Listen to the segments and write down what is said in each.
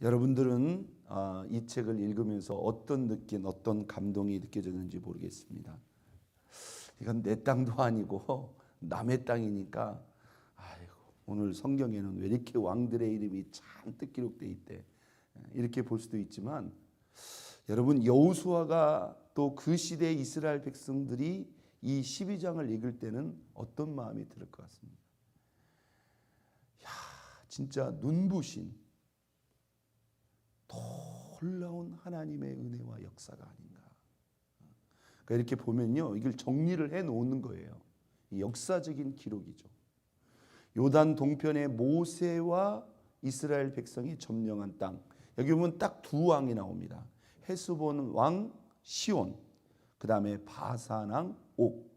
여러분들은 이 책을 읽으면서 어떤 감동이 느껴졌는지 모르겠습니다. 이건 내 땅도 아니고 남의 땅이니까 아이고, 오늘 성경에는 왜 이렇게 왕들의 이름이 잔뜩 기록되어 있대, 이렇게 볼 수도 있지만, 여러분, 여호수아가 또 그 시대의 이스라엘 백성들이 이 12장을 읽을 때는 어떤 마음이 들을 것 같습니다. 야, 진짜 눈부신 놀라운 하나님의 은혜와 역사가 아닌가. 그러니까 이렇게 보면요, 이걸 정리를 해 놓는 거예요. 이 역사적인 기록이죠. 요단 동편의 모세와 이스라엘 백성이 점령한 땅, 여기 보면 딱 두 왕이 나옵니다. 헤스본 왕 시온, 그 다음에 바산 왕 옥.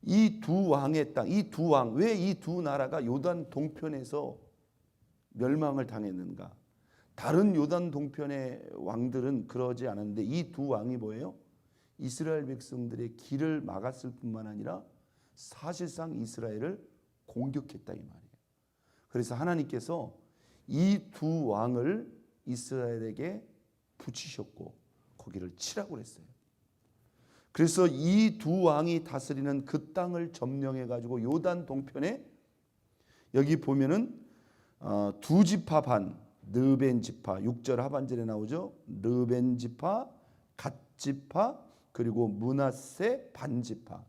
이 두 왕의 땅, 이 두 왕, 왜 이 두 나라가 요단 동편에서 멸망을 당했는가? 다른 요단 동편의 왕들은 그러지 않았는데 이 두 왕이 뭐예요? 이스라엘 백성들의 길을 막았을 뿐만 아니라 사실상 이스라엘을 공격했다, 이 말이에요. 그래서 하나님께서 이 두 왕을 이스라엘에게 붙이셨고 거기를 치라고 그랬어요. 그래서 이 두 왕이 다스리는 그 땅을 점령해 가지고 요단 동편에, 여기 보면은 두 지파 반, 르벤 지파, 6절 하반절에 나오죠. 르벤 지파, 갓 지파, 그리고 므낫세 반지파.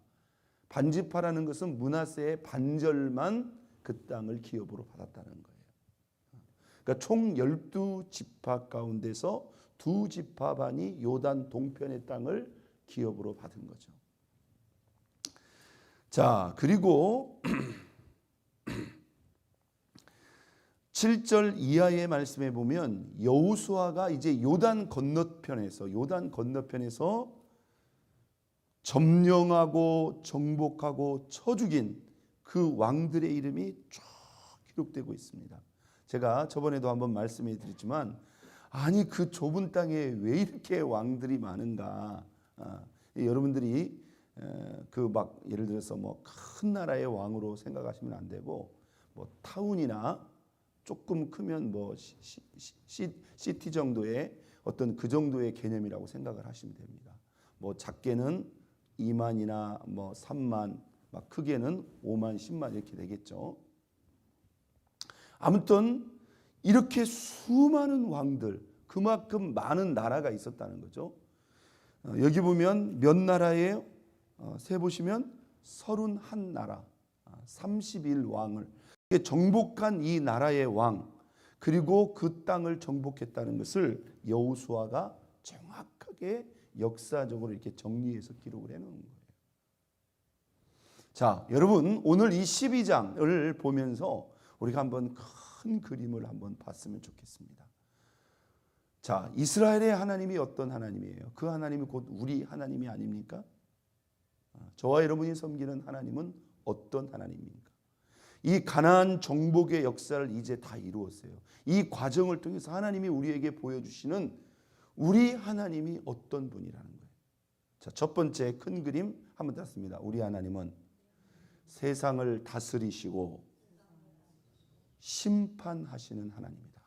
반지파라는 것은 므낫세의 반절만 그 땅을 기업으로 받았다는 거예요. 그러니까 총 12지파 가운데서 두 지파 반이 요단 동편의 땅을 기업으로 받은 거죠. 자, 그리고 7절 이하의 말씀에 보면 여호수아가 이제 요단 건너편에서 점령하고 정복하고 쳐 죽인 그 왕들의 이름이 쭉 기록되고 있습니다. 제가 저번에도 한번 말씀해 드렸지만, 아니 그 좁은 땅에 왜 이렇게 왕들이 많은가? 여러분들이 그 막 예를 들어서 뭐 큰 나라의 왕으로 생각하시면 안 되고, 뭐 타운이나 조금 크면 뭐 시티 정도의 어떤 그 정도의 개념이라고 생각을 하시면 됩니다. 뭐 작게는 2만이나 뭐 3만, 막 크게는 5만, 10만 이렇게 되겠죠. 아무튼 이렇게 수많은 왕들, 그만큼 많은 나라가 있었다는 거죠. 여기 보면 몇 나라예요? 세 보시면 31나라, 31왕을 정복한 이 나라의 왕, 그리고 그 땅을 정복했다는 것을 여호수아가 정확하게 역사적으로 이렇게 정리해서 기록을 해놓은 거예요. 자, 여러분, 오늘 이 12장을 보면서 우리가 한번 큰 그림을 한번 봤으면 좋겠습니다. 자, 이스라엘의 하나님이 어떤 하나님이에요? 그 하나님이 곧 우리 하나님이 아닙니까? 저와 여러분이 섬기는 하나님은 어떤 하나님입니까? 이 가나안 정복의 역사를 이제 다 이루었어요. 이 과정을 통해서 하나님이 우리에게 보여주시는 우리 하나님이 어떤 분이라는 거예요. 자, 첫 번째 큰 그림 한번 땄습니다. 우리 하나님은 세상을 다스리시고 심판하시는 하나님이다.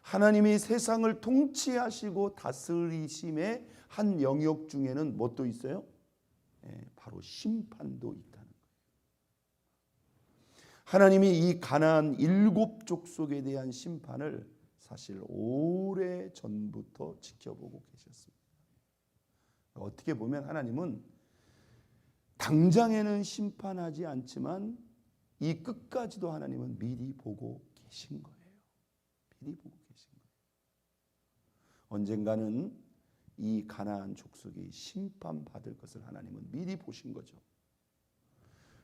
하나님이 세상을 통치하시고 다스리심의 한 영역 중에는 무엇도 있어요? 바로 심판도 있다는 거예요. 하나님이 이 가나안 7족속에 대한 심판을 사실 오래 전부터 지켜보고 계셨습니다. 어떻게 보면 하나님은 당장에는 심판하지 않지만 이 끝까지도 하나님은 미리 보고 계신 거예요. 미리 보고 계신 거예요. 언젠가는 이 가나안 족속이 심판받을 것을 하나님은 미리 보신 거죠.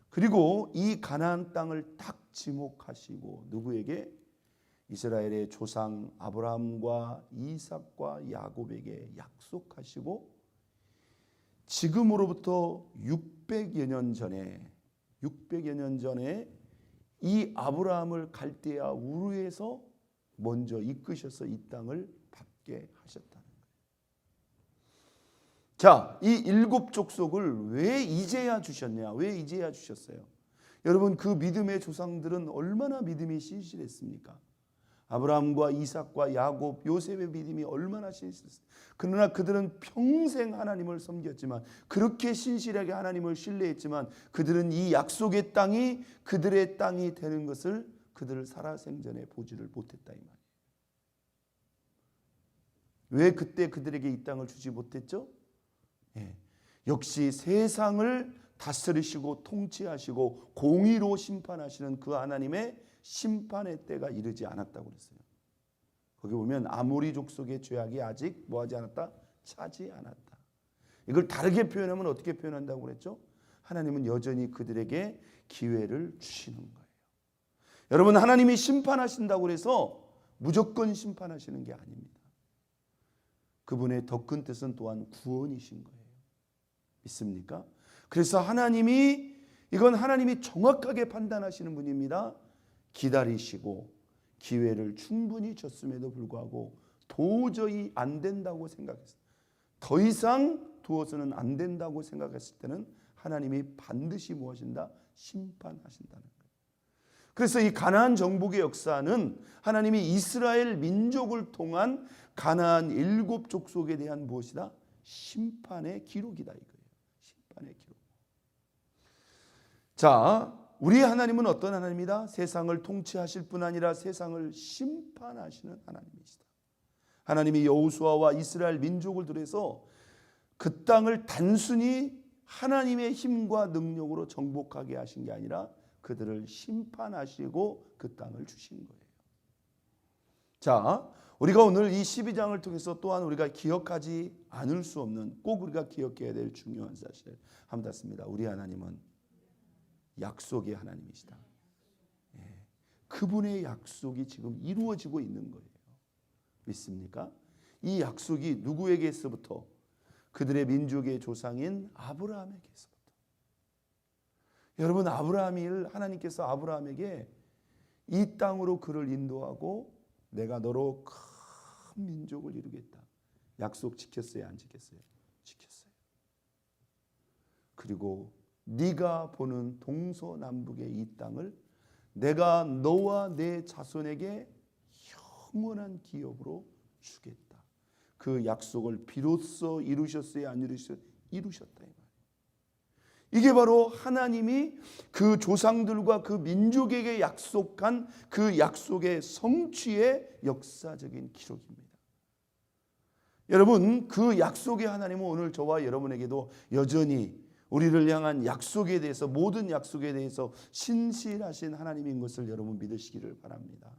그리고 이 가나안 땅을 딱 지목하시고 누구에게? 이스라엘의 조상 아브라함과 이삭과 야곱에게 약속하시고, 지금으로부터 600여 년 전에 이 아브라함을 갈대아 우르에서 먼저 이끄셔서 이 땅을 받게 하셨다는 거예요. 자, 이 7족속을 왜 이제야 주셨냐? 왜 이제야 주셨어요? 여러분, 그 믿음의 조상들은 얼마나 믿음이 신실했습니까? 아브라함과 이삭과 야곱, 요셉의 믿음이 얼마나 신실했어요. 그러나 그들은 평생 하나님을 섬겼지만, 그렇게 신실하게 하나님을 신뢰했지만, 그들은 이 약속의 땅이 그들의 땅이 되는 것을 그들을 살아생전에 보지를 못했다 이 말이에요. 왜 그때 그들에게 이 땅을 주지 못했죠? 역시 세상을 다스리시고 통치하시고 공의로 심판하시는 그 하나님의 심판의 때가 이르지 않았다고 그랬어요. 거기 보면 아모리 족속의 죄악이 아직 뭐하지 않았다? 차지 않았다. 이걸 다르게 표현하면 어떻게 표현한다고 그랬죠? 하나님은 여전히 그들에게 기회를 주시는 거예요. 여러분, 하나님이 심판하신다고 해서 무조건 심판하시는 게 아닙니다. 그분의 더 큰 뜻은 또한 구원이신 거예요. 믿습니까? 그래서 이건 하나님이 정확하게 판단하시는 분입니다. 기다리시고 기회를 충분히 줬음에도 불구하고 도저히 안 된다고 생각했어요. 더 이상 두어서는 안 된다고 생각했을 때는 하나님이 반드시 무엇인가? 심판하신다는 거예요. 그래서 이 가나안 정복의 역사는 하나님이 이스라엘 민족을 통한 가나안 7 족속에 대한 무엇이다? 심판의 기록이다 이거예요. 심판의 기록. 자, 우리 하나님은 어떤 하나님이다? 세상을 통치하실 뿐 아니라 세상을 심판하시는 하나님이시다. 하나님이 여호수아와 이스라엘 민족을 들여서 그 땅을 단순히 하나님의 힘과 능력으로 정복하게 하신 게 아니라 그들을 심판하시고 그 땅을 주신 거예요. 자, 우리가 오늘 이 12장을 통해서 또한 우리가 기억하지 않을 수 없는, 꼭 우리가 기억해야 될 중요한 사실 한번 닿습니다. 우리 하나님은 약속의 하나님이시다. 그분의 약속이 지금 이루어지고 있는 거예요. 믿습니까? 이 약속이 누구에게서부터? 그들의 민족의 조상인 아브라함에게서부터. 여러분, 하나님께서 아브라함에게 이 땅으로 그를 인도하고 내가 너로 큰 민족을 이루겠다. 약속 지켰어요, 안 지켰어요? 지켰어요. 그리고 네가 보는 동서남북의 이 땅을 내가 너와 내 자손에게 영원한 기업으로 주겠다. 그 약속을 비로소 이루셨어요, 안 이루셨어요? 이루셨다 이 말이에요. 이게 바로 하나님이 그 조상들과 그 민족에게 약속한 그 약속의 성취의 역사적인 기록입니다. 여러분, 그 약속의 하나님은 오늘 저와 여러분에게도 여전히 우리를 향한 약속에 대해서, 모든 약속에 대해서 신실하신 하나님인 것을 여러분 믿으시기를 바랍니다.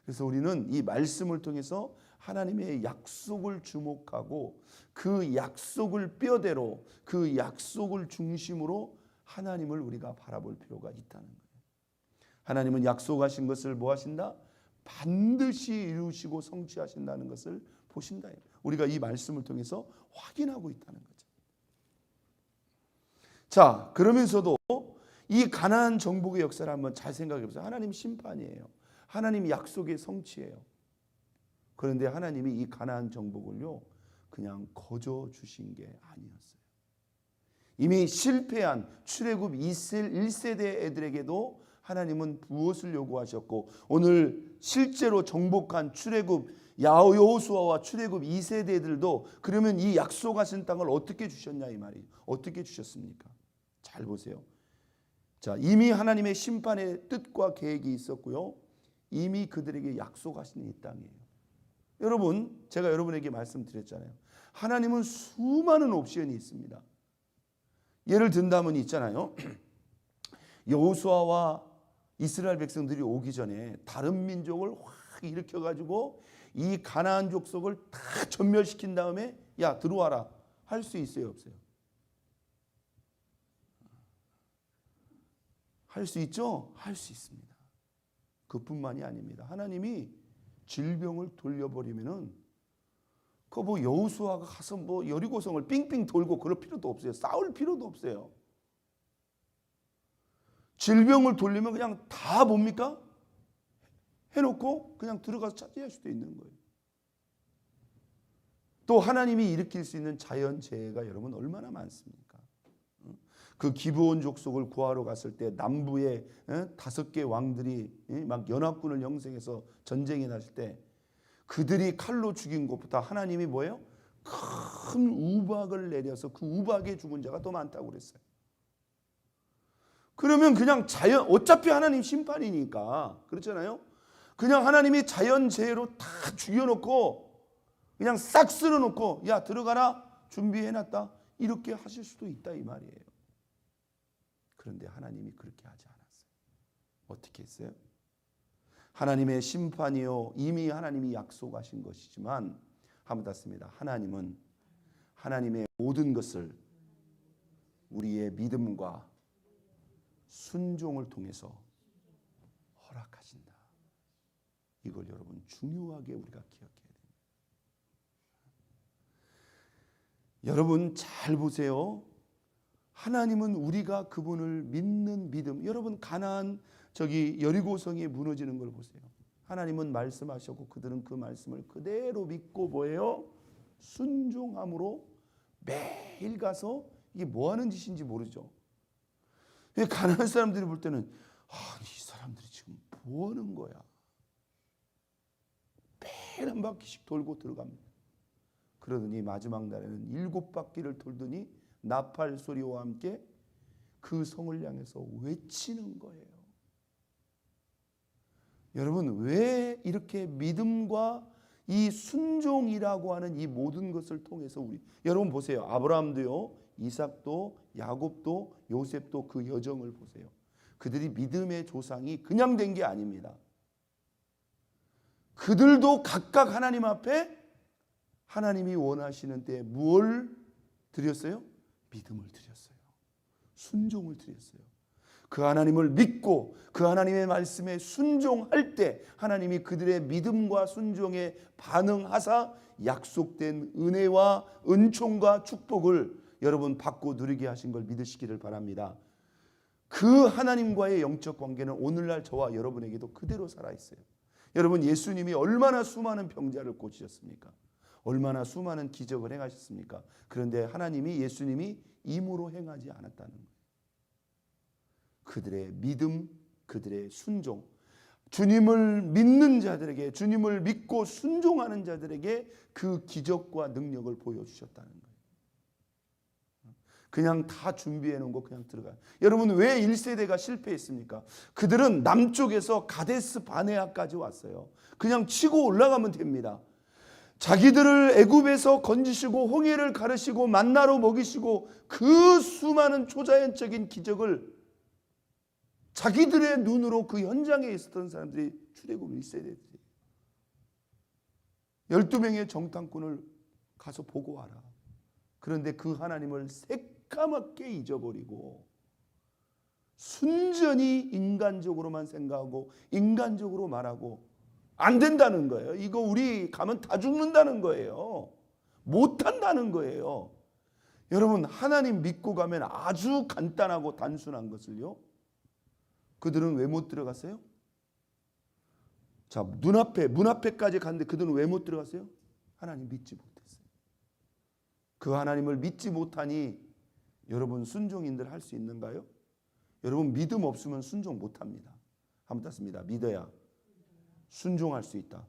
그래서 우리는 이 말씀을 통해서 하나님의 약속을 주목하고 그 약속을 뼈대로, 그 약속을 중심으로 하나님을 우리가 바라볼 필요가 있다는 거예요. 하나님은 약속하신 것을 뭐 하신다? 반드시 이루시고 성취하신다는 것을 보신다. 우리가 이 말씀을 통해서 확인하고 있다는 거죠. 자, 그러면서도 이 가나안 정복의 역사를 한번 잘 생각해 보세요. 하나님 심판이에요. 하나님 약속의 성취예요. 그런데 하나님이 이 가나안 정복을요, 그냥 거저 주신 게 아니었어요. 이미 실패한 출애굽 1세대 애들에게도 하나님은 무엇을 요구하셨고, 오늘 실제로 정복한 출애굽 여호수아와 출애굽 2세대들도 그러면 이 약속하신 땅을 어떻게 주셨냐 이 말이에요. 어떻게 주셨습니까? 잘 보세요. 자, 이미 하나님의 심판의 뜻과 계획이 있었고요. 이미 그들에게 약속하신 이 땅이에요. 여러분, 제가 여러분에게 말씀드렸잖아요. 하나님은 수많은 옵션이 있습니다. 예를 든다면 있잖아요. 여호수아와 이스라엘 백성들이 오기 전에 다른 민족을 확 일으켜가지고 이 가나안 족속을 다 전멸시킨 다음에 야 들어와라 할 수 있어요, 없어요? 할 수 있죠? 할 수 있습니다. 그뿐만이 아닙니다. 하나님이 질병을 돌려버리면은 그 뭐 여호수아가 가서 뭐 여리고성을 삥삥 돌고 그럴 필요도 없어요. 싸울 필요도 없어요. 질병을 돌리면 그냥 다 뭡니까? 해놓고 그냥 들어가서 차지할 수도 있는 거예요. 또 하나님이 일으킬 수 있는 자연재해가 여러분 얼마나 많습니까? 그 기브온 족속을 구하러 갔을 때 남부에 5개 왕들이 막 연합군을 형성해서 전쟁이 났을 때 그들이 칼로 죽인 것보다 하나님이 뭐예요? 큰 우박을 내려서 그 우박에 죽은 자가 더 많다고 그랬어요. 그러면 그냥 어차피 하나님 심판이니까 그렇잖아요. 그냥 하나님이 자연재해로 다 죽여놓고 그냥 싹 쓸어놓고 야 들어가라 준비해놨다 이렇게 하실 수도 있다 이 말이에요. 그런데 하나님이 그렇게 하지 않았어요. 어떻게 했어요? 하나님의 심판이요 이미 하나님이 약속하신 것이지만 한번 닫습니다. 하나님은 하나님의 모든 것을 우리의 믿음과 순종을 통해서 허락하신다. 이걸 여러분 중요하게 우리가 기억해야 됩니다. 여러분 잘 보세요. 하나님은 우리가 그분을 믿는 믿음. 여러분 가나안 여리고성이 무너지는 걸 보세요. 하나님은 말씀하셨고 그들은 그 말씀을 그대로 믿고 뭐예요? 순종함으로 매일 가서 이게 뭐 하는 짓인지 모르죠. 가나안 사람들이 볼 때는 이 사람들이 지금 뭐 하는 거야? 매일 한 바퀴씩 돌고 들어갑니다. 그러더니 마지막 날에는 7바퀴를 돌더니 나팔 소리와 함께 그 성을 향해서 외치는 거예요. 여러분 왜 이렇게 믿음과 이 순종이라고 하는 이 모든 것을 통해서 여러분 보세요. 아브라함도요, 이삭도, 야곱도, 요셉도 그 여정을 보세요. 그들이 믿음의 조상이 그냥 된 게 아닙니다. 그들도 각각 하나님 앞에 하나님이 원하시는 때에 뭘 드렸어요? 믿음을 드렸어요. 순종을 드렸어요. 그 하나님을 믿고 그 하나님의 말씀에 순종할 때 하나님이 그들의 믿음과 순종에 반응하사 약속된 은혜와 은총과 축복을 여러분 받고 누리게 하신 걸 믿으시기를 바랍니다. 그 하나님과의 영적 관계는 오늘날 저와 여러분에게도 그대로 살아있어요. 여러분 예수님이 얼마나 수많은 병자를 고치셨습니까? 얼마나 수많은 기적을 행하셨습니까? 그런데 하나님이 예수님이 임으로 행하지 않았다는 거예요. 그들의 믿음, 그들의 순종, 주님을 믿는 자들에게, 주님을 믿고 순종하는 자들에게 그 기적과 능력을 보여주셨다는 거예요. 그냥 다 준비해 놓은 거 그냥 들어가요. 여러분 왜 1세대가 실패했습니까? 그들은 남쪽에서 가데스 바네아까지 왔어요. 그냥 치고 올라가면 됩니다. 자기들을 애굽에서 건지시고 홍해를 가르시고 만나로 먹이시고 그 수많은 초자연적인 기적을 자기들의 눈으로 그 현장에 있었던 사람들이 출애굽 1세대들이 12명의 정탐꾼을 가서 보고 와라. 그런데 그 하나님을 새까맣게 잊어버리고 순전히 인간적으로만 생각하고 인간적으로 말하고 안 된다는 거예요. 이거 우리 가면 다 죽는다는 거예요. 못한다는 거예요. 여러분 하나님 믿고 가면 아주 간단하고 단순한 것을요. 그들은 왜 못 들어갔어요? 자, 문 앞에까지 갔는데 그들은 왜 못 들어갔어요? 하나님 믿지 못했어요. 그 하나님을 믿지 못하니 여러분 순종인들 할 수 있는가요? 여러분 믿음 없으면 순종 못합니다. 한번 땄습니다. 믿어야 순종할 수 있다.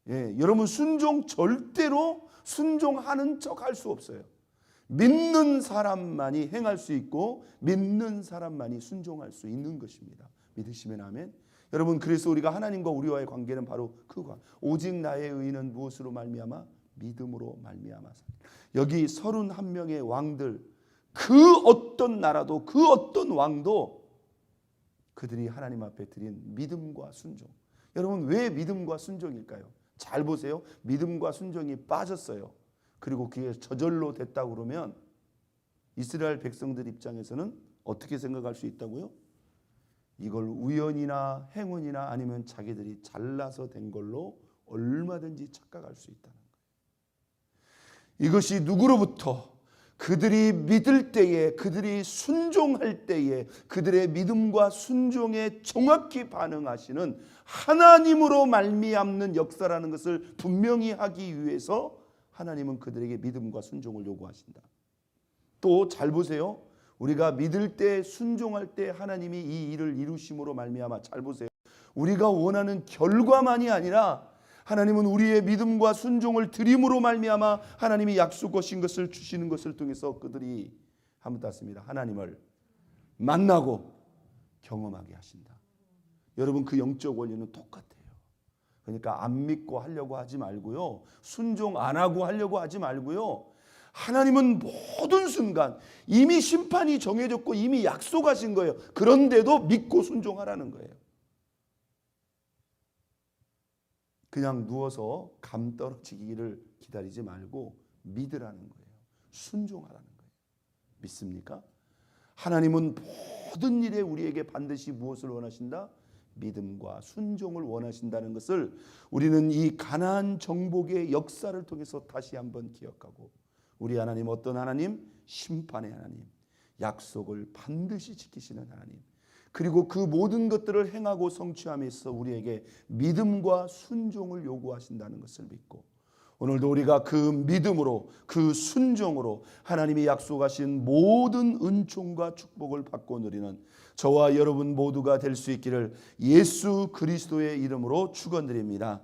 예, 여러분 순종 절대로 순종하는 척 할 수 없어요. 믿는 사람만이 행할 수 있고 믿는 사람만이 순종할 수 있는 것입니다. 믿으시면 아멘. 여러분 그래서 우리가 하나님과 우리와의 관계는 바로 그거. 오직 나의 의는 무엇으로 말미암아? 믿음으로 말미암아. 여기 31명의 왕들 그 어떤 나라도 그 어떤 왕도 그들이 하나님 앞에 드린 믿음과 순종. 여러분 왜 믿음과 순종일까요? 잘 보세요. 믿음과 순종이 빠졌어요. 그리고 그게 저절로 됐다고 그러면 이스라엘 백성들 입장에서는 어떻게 생각할 수 있다고요? 이걸 우연이나 행운이나 아니면 자기들이 잘나서 된 걸로 얼마든지 착각할 수 있다는 거예요. 이것이 누구로부터? 그들이 믿을 때에, 그들이 순종할 때에 그들의 믿음과 순종에 정확히 반응하시는 하나님으로 말미암는 역사라는 것을 분명히 하기 위해서 하나님은 그들에게 믿음과 순종을 요구하신다. 또 잘 보세요. 우리가 믿을 때, 순종할 때 하나님이 이 일을 이루심으로 말미암아, 잘 보세요. 우리가 원하는 결과만이 아니라 하나님은 우리의 믿음과 순종을 드림으로 말미암아 하나님이 약속하신 것을 주시는 것을 통해서 그들이 한번 땄습니다. 하나님을 만나고 경험하게 하신다. 여러분, 그 영적 원리는 똑같아요. 그러니까 안 믿고 하려고 하지 말고요, 순종 안 하고 하려고 하지 말고요, 하나님은 모든 순간 이미 심판이 정해졌고 이미 약속하신 거예요. 그런데도 믿고 순종하라는 거예요. 그냥 누워서 감 떨어지기를 기다리지 말고 믿으라는 거예요. 순종하라는 거예요. 믿습니까? 하나님은 모든 일에 우리에게 반드시 무엇을 원하신다? 믿음과 순종을 원하신다는 것을 우리는 이 가나안 정복의 역사를 통해서 다시 한번 기억하고, 우리 하나님 어떤 하나님? 심판의 하나님, 약속을 반드시 지키시는 하나님, 그리고 그 모든 것들을 행하고 성취함에서 우리에게 믿음과 순종을 요구하신다는 것을 믿고, 오늘도 우리가 그 믿음으로, 그 순종으로 하나님이 약속하신 모든 은총과 축복을 받고 누리는 저와 여러분 모두가 될 수 있기를 예수 그리스도의 이름으로 축원드립니다.